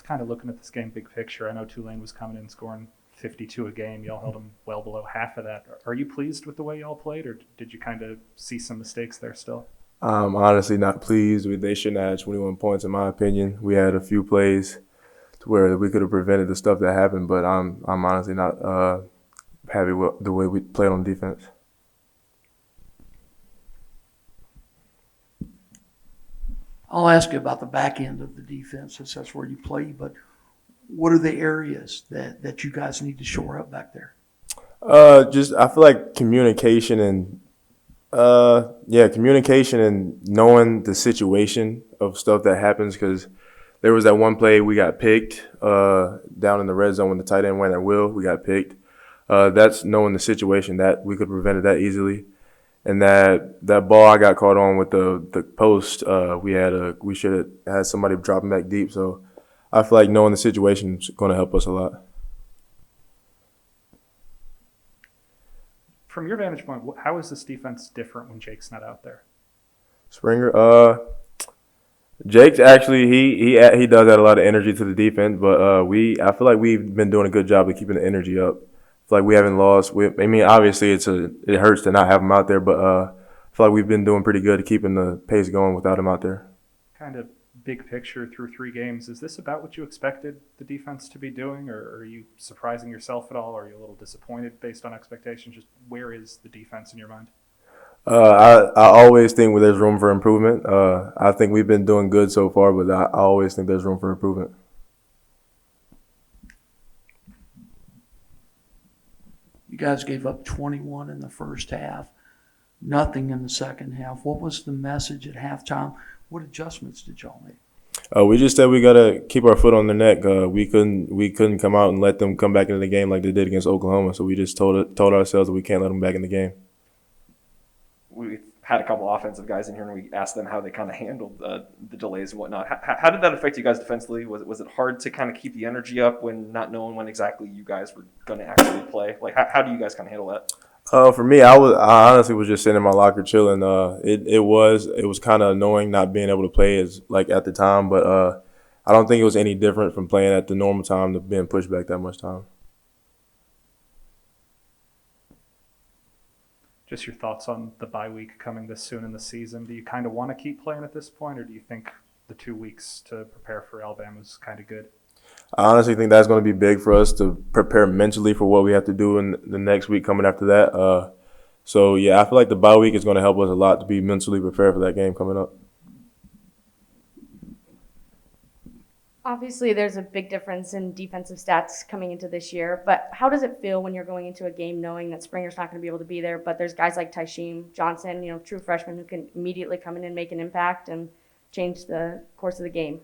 kind of looking at this game big picture, I know Tulane was coming in scoring 52 a game. Y'all held them well below half of that. Are you pleased with the way y'all played, or did you kind of see some mistakes there still? I'm honestly not pleased. They shouldn't have had 21 points, in my opinion. We had a few plays to where we could have prevented the stuff that happened, but I'm honestly not happy with the way we played on defense. I'll ask you about the back end of the defense since that's where you play, but what are the areas that you guys need to shore up back there? Just I feel like communication and communication and knowing the situation of stuff that happens, because there was that one play we got picked down in the red zone when the tight end went at will. We got picked. That's knowing the situation that we could have prevented that easily. And that ball I got caught on with the post, we should have had somebody dropping back deep. So I feel like knowing the situation is going to help us a lot. From your vantage point, how is this defense different when Jake's not out there? Springer, Jake's actually he does add a lot of energy to the defense, but I feel like we've been doing a good job of keeping the energy up. I feel like we haven't lost. Obviously it hurts to not have him out there, but I feel like we've been doing pretty good at keeping the pace going without him out there. Kind of big picture through 3 games, is this about what you expected the defense to be doing, or are you surprising yourself at all? Are you a little disappointed based on expectations? Just where is the defense in your mind? I always think there's room for improvement. I think we've been doing good so far, but I always think there's room for improvement. You guys gave up 21 in the first half, nothing in the second half. What was the message at halftime? What adjustments did y'all make? We just said we gotta keep our foot on their neck. We couldn't come out and let them come back into the game like they did against Oklahoma. So we just told ourselves that we can't let them back in the game. We've had a couple offensive guys in here, and we asked them how they kind of handled the delays and whatnot. How did that affect you guys defensively? Was it hard to kind of keep the energy up when not knowing when exactly you guys were going to actually play? Like, how do you guys kind of handle that? For me, I honestly was just sitting in my locker chilling. It was kind of annoying not being able to play at the time, but I don't think it was any different from playing at the normal time to being pushed back that much time. Just your thoughts on the bye week coming this soon in the season. Do you kind of want to keep playing at this point, or do you think the 2 weeks to prepare for Alabama is kind of good? I honestly think that's going to be big for us to prepare mentally for what we have to do in the next week coming after that. I feel like the bye week is going to help us a lot to be mentally prepared for that game coming up. Obviously, there's a big difference in defensive stats coming into this year, but how does it feel when you're going into a game knowing that Springer's not going to be able to be there, but there's guys like Tysheem Johnson, true freshmen who can immediately come in and make an impact and change the course of the game?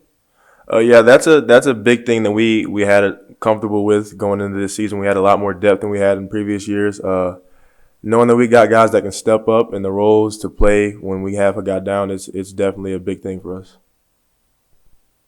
That's a big thing that we had it comfortable with going into this season. We had a lot more depth than we had in previous years. Knowing that we got guys that can step up in the roles to play when we have a guy down, it's definitely a big thing for us.